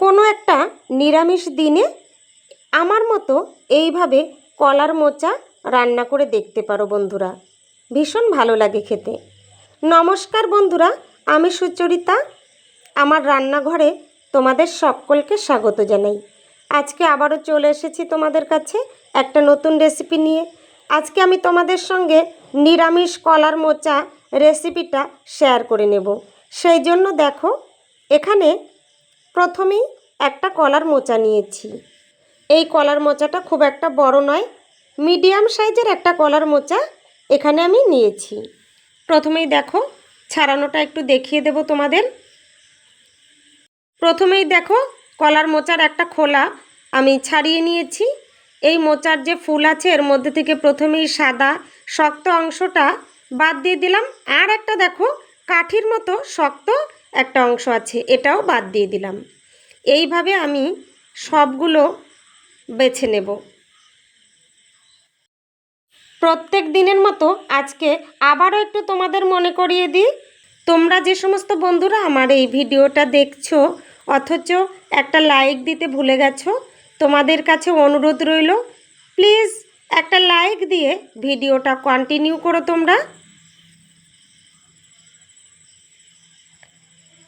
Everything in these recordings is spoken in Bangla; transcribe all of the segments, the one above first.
কোনো একটা নিরামিষ দিনে আমার মতো এইভাবে কলার মোচা রান্না করে দেখতে পারো বন্ধুরা, ভীষণ ভালো লাগে খেতে। নমস্কার বন্ধুরা, আমি সুচরিতা, আমার রান্নাঘরে তোমাদের সকলকে স্বাগত জানাই। আজকে আবারও চলে এসেছি তোমাদের কাছে একটা নতুন রেসিপি নিয়ে। আজকে আমি তোমাদের সঙ্গে নিরামিষ কলার মোচা রেসিপিটা শেয়ার করে নেব। সেই জন্য দেখো, এখানে প্রথমেই একটা কলার মোচা নিয়েছি। এই কলার মোচাটা খুব একটা বড় নয়, মিডিয়াম সাইজের একটা কলার মোচা এখানে আমি নিয়েছি। প্রথমেই দেখো, ছাড়ানোটা একটু দেখিয়ে দেব তোমাদের। প্রথমেই দেখো, কলার মোচার একটা খোলা আমি ছাড়িয়ে নিয়েছি। এই মোচার যে ফুল আছে এর মধ্যে থেকে প্রথমেই সাদা শক্ত অংশটা বাদ দিয়ে দিলাম। আর একটা দেখো, কাঠির মতো শক্ত একটা অংশ আছে, এটাও বাদ দিয়ে দিলাম। এইভাবে আমি সবগুলো বেছে নেব। প্রত্যেক দিনের মতো আজকে আবারও একটু তোমাদের মনে করিয়ে দিই, তোমরা যে সমস্ত বন্ধুরা আমার এই ভিডিওটা দেখছো অথচ একটা লাইক দিতে ভুলে গেছো, তোমাদের কাছে অনুরোধ রইল, প্লিজ একটা লাইক দিয়ে ভিডিওটা কন্টিনিউ করো তোমরা।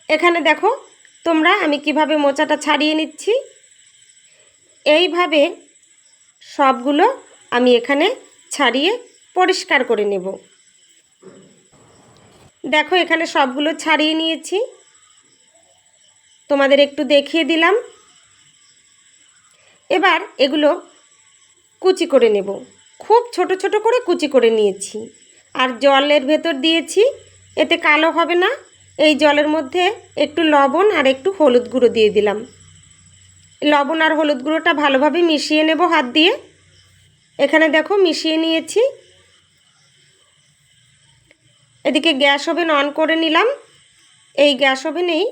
এখানে দেখো তোমরা আমি কিভাবে মোচাটা ছাড়িয়ে নিচ্ছি। এইভাবে সবগুলো আমি এখানে ছাড়িয়ে পরিষ্কার করে নেব। দেখো এখানে সবগুলো ছাড়িয়ে নিয়েছি, তোমাদের একটু দেখিয়ে দিলাম। এবার এগুলো কুচি করে নেব, খুব ছোট ছোট করে কুচি করে নিয়েছি। আর জলের ভেতর দিয়েছি, এতে কালো হবে না। এই জলের মধ্যে একটু লবণ আর একটু হলুদ গুঁড়ো দিয়ে দিলাম। লবণ আর হলুদ গুঁড়োটা ভালোভাবে মিশিয়ে নেব হাত দিয়ে। এখানে দেখো মিশিয়ে নিয়েছি। এদিকে গ্যাস ওভেন অন করে নিলাম। এই গ্যাস ওভেনেই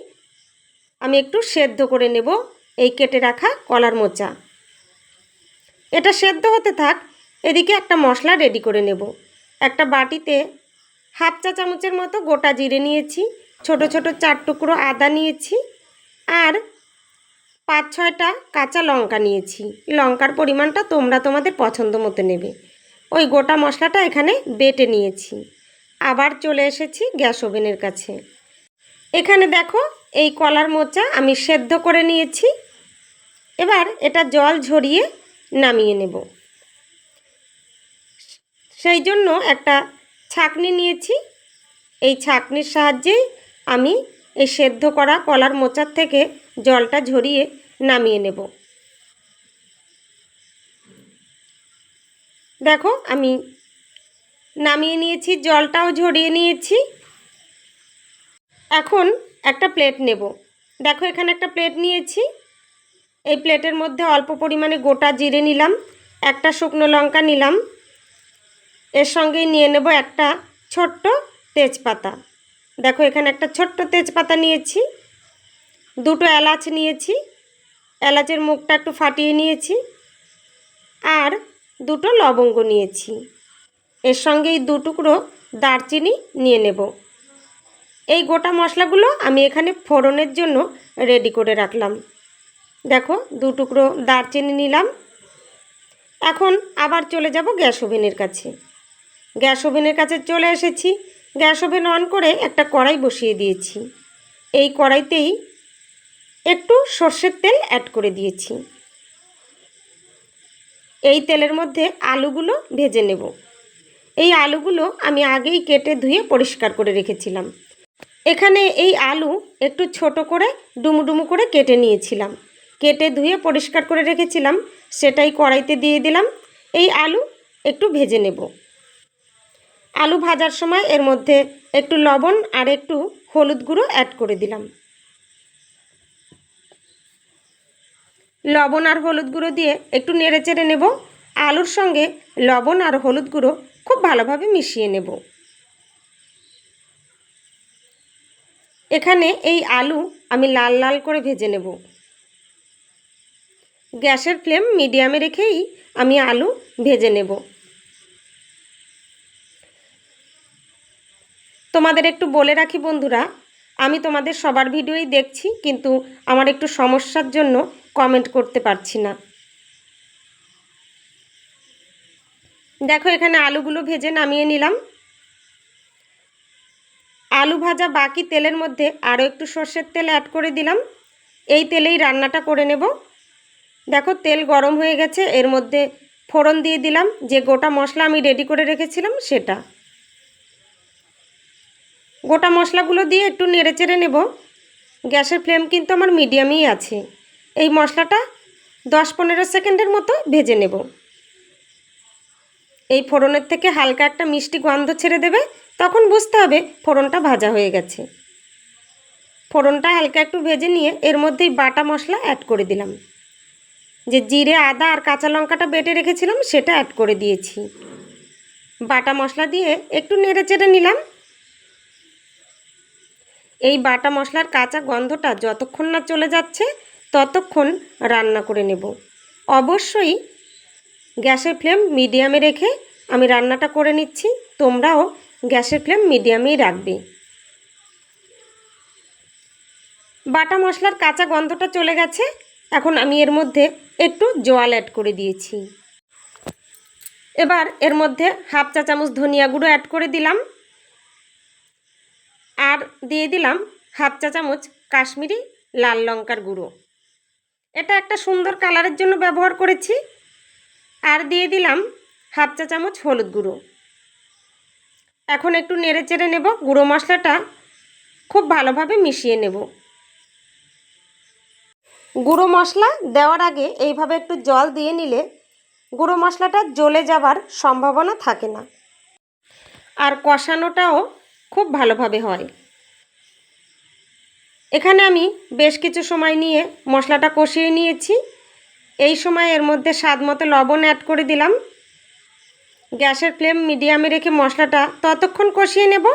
আমি একটু সেদ্ধ করে নেব এই কেটে রাখা কলার মোচা। এটা সেদ্ধ হতে থাক, এদিকে একটা মশলা রেডি করে নেব। একটা বাটিতে হাফ চা চামচের মতো গোটা জিরে নিয়েছি, ছোট ছোট 4 টুকরো আদা নিয়েছি, আর 5-6টা কাঁচা লঙ্কা নিয়েছি। লঙ্কার পরিমাণটা তোমরা তোমাদের পছন্দ মতো নেবে। ওই গোটা মশলাটা এখানে বেটে নিয়েছি। আবার চলে এসেছি গ্যাস ওভেনের কাছে। এখানে দেখো এই কলার মোচা আমি সেদ্ধ করে নিয়েছি। এবার এটা জল ঝরিয়ে নামিয়ে নেব। সেই জন্য একটা ছাঁকনি নিয়েছি। এই ছাঁকনির সাহায্যেই আমি এই সেদ্ধ করা কলার মোচার থেকে জলটা ঝরিয়ে নামিয়ে নেব। দেখো আমি নামিয়ে নিয়েছি, জলটাও ঝরিয়ে নিয়েছি। এখন একটা প্লেট নেব। দেখো এখানে একটা প্লেট নিয়েছি। এই প্লেটের মধ্যে অল্প পরিমাণে গোটা জিরে নিলাম, একটা শুকনো লঙ্কা নিলাম, এর সঙ্গেই নিয়ে নেব একটা ছোট্ট তেজপাতা। দেখো এখানে একটা ছোট্ট তেজপাতা নিয়েছি, 2টো এলাচ নিয়েছি, এলাচের মুখটা একটু ফাটিয়ে নিয়েছি, আর 2টো লবঙ্গ নিয়েছি। এর সঙ্গেই 2 টুকরো দারচিনি নিয়ে নেব। এই গোটা মশলাগুলো আমি এখানে ফোড়নের জন্য রেডি করে রাখলাম। দেখো 2 টুকরো দারচিনি নিলাম। এখন আবার চলে যাব গ্যাস ওভেনের কাছে। গ্যাস ওভেনের কাছে চলে এসেছি। গ্যাস ওভেন অন করে একটা কড়াই বসিয়ে দিয়েছি। এই কড়াইতেই একটু সর্ষের তেল অ্যাড করে দিয়েছি। এই তেলের মধ্যে আলুগুলো ভেজে নেব। এই আলুগুলো আমি আগেই কেটে ধুয়ে পরিষ্কার করে রেখেছিলাম। এখানে এই আলু একটু ছোট করে ডুমু ডুমু করে কেটে নিয়েছিলাম, কেটে ধুয়ে পরিষ্কার করে রেখেছিলাম, সেটাই কড়াইতে দিয়ে দিলাম। এই আলু একটু ভেজে নেব। আলু ভাজার সময় এর মধ্যে একটু লবণ আর একটু হলুদ গুঁড়ো অ্যাড করে দিলাম। লবণ আর হলুদ গুঁড়ো দিয়ে একটু নেড়ে চেড়ে নেব। আলুর সঙ্গে লবণ আর হলুদ গুঁড়ো খুব ভালোভাবে মিশিয়ে নেব। এখানে এই আলু আমি লাল লাল করে ভেজে নেব। গ্যাসের ফ্লেম মিডিয়ামে রেখেই আমি আলু ভেজে নেব। তোমাদের একটু বলে রাখি বন্ধুরা, আমি তোমাদের সবার ভিডিওই দেখছি, কিন্তু আমার একটু সমস্যার জন্য কমেন্ট করতে পারছি না। দেখো এখানে আলুগুলো ভেজে নামিয়ে নিলাম। আলু ভাজা বাকি তেলের মধ্যে আরও একটু সর্ষের তেল অ্যাড করে দিলাম। এই তেলেই রান্নাটা করে নেব। দেখো তেল গরম হয়ে গেছে, এর মধ্যে ফোড়ন দিয়ে দিলাম যে গোটা মশলা আমি রেডি করে রেখেছিলাম সেটা। গোটা মশলাগুলো দিয়ে একটু নেড়েচেড়ে নেব। গ্যাসের ফ্লেম কিন্তু আমার মিডিয়ামই আছে। এই মশলাটা 10-15 সেকেন্ডের মতো ভেজে নেব। এই ফোড়নের থেকে হালকা একটা মিষ্টি গন্ধ ছেড়ে দেবে, তখন বুঝতে হবে ফোড়নটা ভাজা হয়ে গেছে। ফোড়নটা হালকা একটু ভেজে নিয়ে এর মধ্যেই বাটা মশলা অ্যাড করে দিলাম। যে জিরে, আদা আর কাঁচা লঙ্কাটা বেটে রেখেছিলাম সেটা অ্যাড করে দিয়েছি। বাটা মশলা দিয়ে একটু নেড়েচেড়ে নিলাম। এই বাটা মশলার কাঁচা গন্ধটা যতক্ষণ না চলে যাচ্ছে ততক্ষণ রান্না করে নেব। অবশ্যই গ্যাসের ফ্লেম মিডিয়ামে রেখে আমি রান্নাটা করে নিচ্ছি। তোমরাও গ্যাসের ফ্লেম মিডিয়ামেই রাখবে। বাটা মশলার কাঁচা গন্ধটা চলে গেছে। এখন আমি এর মধ্যে একটু জল অ্যাড করে দিয়েছি। এবার এর মধ্যে 1/2 চা চামচ ধনিয়া গুঁড়ো অ্যাড করে দিলাম, আর দিয়ে দিলাম 1/2 চা চামচ কাশ্মীরি লাল লঙ্কার গুঁড়ো। এটা একটা সুন্দর কালারের জন্য ব্যবহার করেছি। আর দিয়ে দিলাম 1/2 চা চামচ হলুদ গুঁড়ো। এখন একটু নেড়েচেড়ে নেব। গুঁড়ো মশলাটা খুব ভালোভাবে মিশিয়ে নেব। গুঁড়ো মশলা দেওয়ার আগে এইভাবে একটু জল দিয়ে নিলে গুঁড়ো মশলাটা জ্বলে যাবার সম্ভাবনা থাকে না, আর কষানোটাও খুব ভালোভাবে হয়। এখানে আমি বেশ কিছু সময় নিয়ে মশলাটা কষিয়ে নিয়েছি। এই সময় এর মধ্যে স্বাদ মতো লবণ অ্যাড করে দিলাম। গ্যাসের ফ্লেম মিডিয়ামে রেখে মশলাটা ততক্ষণ কষিয়ে নেব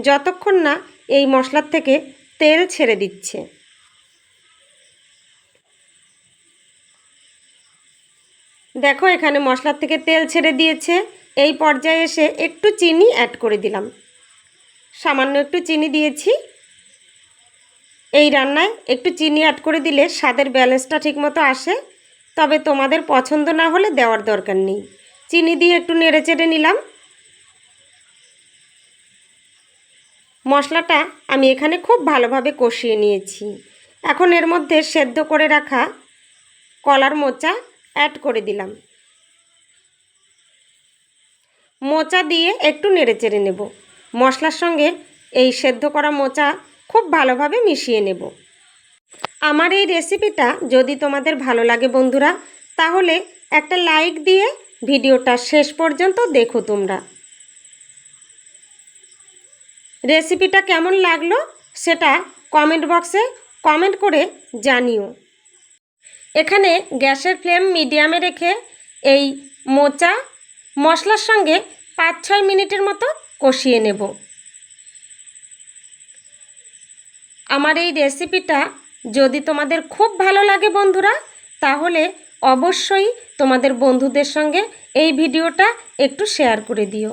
যতক্ষণ না এই মশলার থেকে তেল ছেড়ে দিচ্ছে। দেখো এখানে মশলার থেকে তেল ছেড়ে দিয়েছে। এই পর্যায়ে এসে একটু চিনি অ্যাড করে দিলাম। সামান্য একটু চিনি দিয়েছি। এই রান্নায় একটু চিনি অ্যাড করে দিলে স্বাদের ব্যালেন্সটা ঠিকমতো আসে, তবে তোমাদের পছন্দ না হলে দেওয়ার দরকার নেই। চিনি দিয়ে একটু নেড়েচেড়ে নিলাম। মশলাটা আমি এখানে খুব ভালোভাবে কষিয়ে নিয়েছি। এখন এর মধ্যে সেদ্ধ করে রাখা কলার মোচা অ্যাড করে দিলাম। মোচা দিয়ে একটু নেড়েচেড়ে নেব। মশলার সঙ্গে এই সেদ্ধ করা মোচা খুব ভালোভাবে মিশিয়ে নেব। আমার এই রেসিপিটা যদি তোমাদের ভালো লাগে বন্ধুরা, তাহলে একটা লাইক দিয়ে ভিডিওটা শেষ পর্যন্ত দেখো। তোমরা রেসিপিটা কেমন লাগলো সেটা কমেন্ট বক্সে কমেন্ট করে জানিও। এখানে গ্যাসের ফ্লেম মিডিয়ামে রেখে এই মোচা মশলার সঙ্গে 5-6 মিনিটের মতো কষিয়ে নেব। আমার এই রেসিপিটা যদি তোমাদের খুব ভালো লাগে বন্ধুরা, তাহলে অবশ্যই তোমাদের বন্ধুদের সঙ্গে এই ভিডিওটা একটু শেয়ার করে দিও।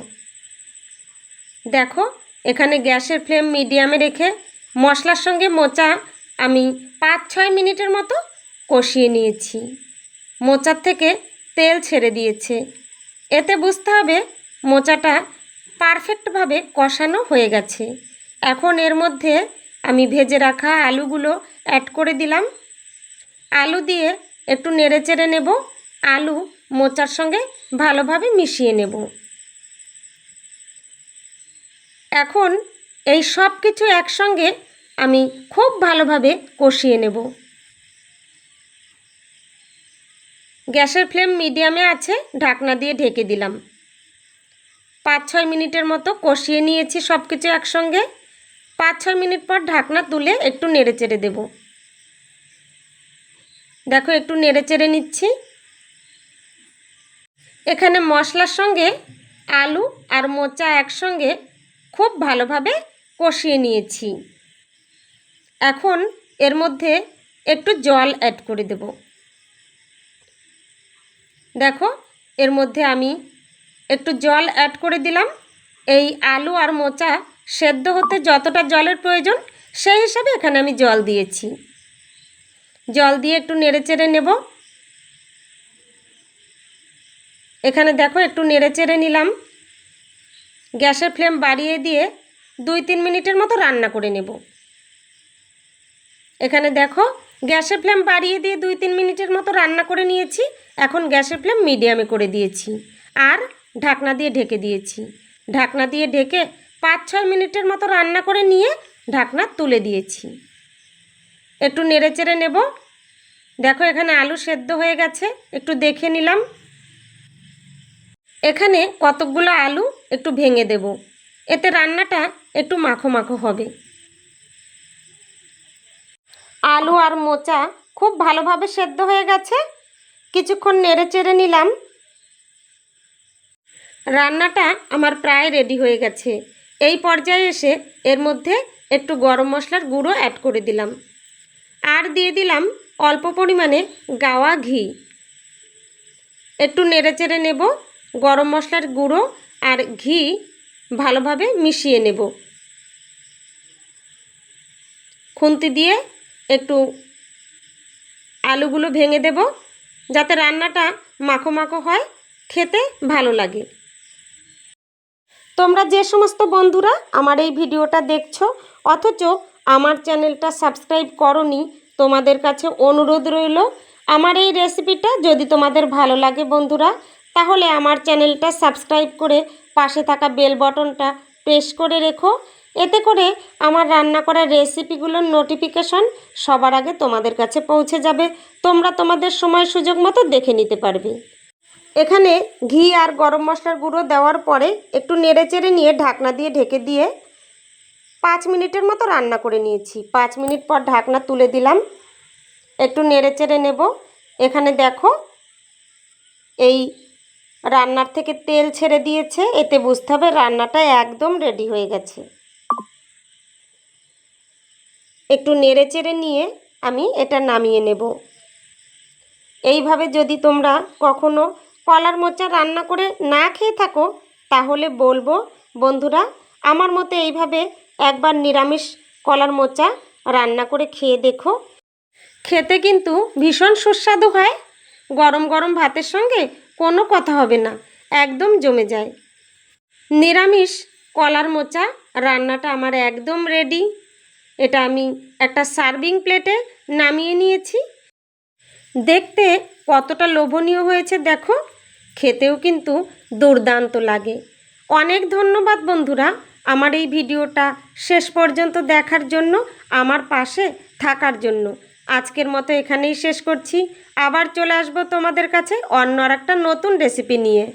দেখো এখানে গ্যাসের ফ্লেম মিডিয়ামে রেখে মশলার সঙ্গে মোচা আমি 5-6 মিনিটের মতো কষিয়ে নিয়েছি। মোচার থেকে তেল ছেড়ে দিয়েছে। এতে বুঝতে হবে মোচাটা পারফেক্টভাবে কষানো হয়ে গেছে। এখন এর মধ্যে আমি ভেজে রাখা আলুগুলো অ্যাড করে দিলাম। আলু দিয়ে একটু নেড়েচেড়ে নেব। আলু মোচার সঙ্গে ভালোভাবে মিশিয়ে নেব। এখন এই সব কিছু একসঙ্গে আমি খুব ভালোভাবে কষিয়ে নেব। গ্যাসের ফ্লেম মিডিয়ামে আছে, ঢাকনা দিয়ে ঢেকে দিলাম। 5-6 মিনিটের মতো কষিয়ে নিয়েছি সব কিছু একসঙ্গে। 5-6 মিনিট পর ঢাকনা তুলে একটু নেড়েচেড়ে দেব। দেখো একটু নেড়েচেড়ে নিচ্ছি। এখানে মশলার সঙ্গে আলু আর মোচা একসঙ্গে খুব ভালোভাবে কষিয়ে নিয়েছি। এখন এর মধ্যে একটু জল অ্যাড করে দেব। দেখো এর মধ্যে আমি একটু জল অ্যাড করে দিলাম। এই আলু আর মোচা সেদ্ধ হতে যতটা জলের প্রয়োজন সেই হিসাবে এখানে আমি জল দিয়েছি। জল দিয়ে একটু নেড়েচেড়ে নেব। এখানে দেখো একটু নেড়েচেড়ে নিলাম। গ্যাসের ফ্লেম বাড়িয়ে দিয়ে 2-3 মিনিটের মতো রান্না করে নেব। এখানে দেখো গ্যাসের ফ্লেম বাড়িয়ে দিয়ে 2-3 মিনিটের মতো রান্না করে নিয়েছি। এখন গ্যাসের ফ্লেম মিডিয়ামে করে দিয়েছি আর ঢাকনা দিয়ে ঢেকে দিয়েছি। ঢাকনা দিয়ে ঢেকে 5-6 মিনিটের মতো রান্না করে নিয়ে ঢাকনা তুলে দিয়েছি। একটু নেড়েচেড়ে নেব। দেখো এখানে আলু সেদ্ধ হয়ে গেছে, একটু দেখে নিলাম। এখানে কতকগুলো আলু একটু ভেঙে দেব, এতে রান্নাটা একটু মাখো মাখো হবে। আলু আর মোচা খুব ভালোভাবে সেদ্ধ হয়ে গেছে। কিছুক্ষণ নেড়েচেড়ে নিলাম। রান্নাটা আমার প্রায় রেডি হয়ে গেছে। এই পর্যায়ে এসে এর মধ্যে একটু গরম মশলার গুঁড়ো অ্যাড করে দিলাম আর দিয়ে দিলাম অল্প পরিমাণে গাওয়া ঘি। একটু নেড়েচেড়ে নেব। গরম মশলার গুঁড়ো আর ঘি ভালোভাবে মিশিয়ে নেব। খুন্তি দিয়ে একটু আলুগুলো ভেঙে দেব যাতে রান্নাটা মাখো মাখো হয়, খেতে ভালো লাগে। তোমরা যে সমস্ত বন্ধুরা আমার এই ভিডিওটা দেখছো অথচ আমার চ্যানেলটা সাবস্ক্রাইব করোনি, তোমাদের কাছে অনুরোধ রইল আমার এই রেসিপিটা যদি তোমাদের ভালো লাগে বন্ধুরা, তাহলে আমার চ্যানেলটা সাবস্ক্রাইব করে পাশে থাকা বেল বটনটা প্রেস করে রেখো। এতে করে আমার রান্না করা রেসিপিগুলোর নোটিফিকেশন সবার আগে তোমাদের কাছে পৌঁছে যাবে। তোমরা তোমাদের সময় সুযোগ মতো দেখে নিতে পারবে। এখানে ঘি আর গরম মশলার গুঁড়ো দেওয়ার পরে একটু নেড়েচেড়ে নিয়ে ঢাকনা দিয়ে ঢেকে দিয়ে 5 মিনিটের মতো রান্না করে নিয়েছি। 5 মিনিট পর ঢাকনা তুলে দিলাম। একটু নেড়েচেড়ে নেব। এখানে দেখো এই রান্নার থেকে তেল ছেড়ে দিয়েছে, এতে বুঝতে হবে রান্নাটা একদম রেডি হয়ে গেছে। একটু নেড়েচেড়ে নিয়ে আমি এটা নামিয়ে নেব। এইভাবে যদি তোমরা কখনো কলার মোচা রান্না করে না খেয়ে থাকো তাহলে বলবো বন্ধুরা আমার মতো এইভাবে একবার নিরামিষ কলার মোচা রান্না করে খেয়ে দেখো। খেতে কিন্তু ভীষণ সুস্বাদু হয়। গরম গরম ভাতের সঙ্গে কোনো কথা হবে না, একদম জমে যায়। নিরামিষ কলার মোচা রান্নাটা আমার একদম রেডি। এটা আমি একটা সার্ভিং প্লেটে নামিয়ে নিয়েছি। দেখতে কতটা লোভনীয় হয়েছে দেখো, খেতেও কিন্তু দুর্দান্ত লাগে। অনেক ধন্যবাদ বন্ধুরা আমার এই ভিডিওটা শেষ পর্যন্ত দেখার জন্য, আমার পাশে থাকার জন্য। আজকের মতো এখানেই শেষ করছি। আবার চলে আসবো তোমাদের কাছে অন্য আর একটা নতুন রেসিপি নিয়ে।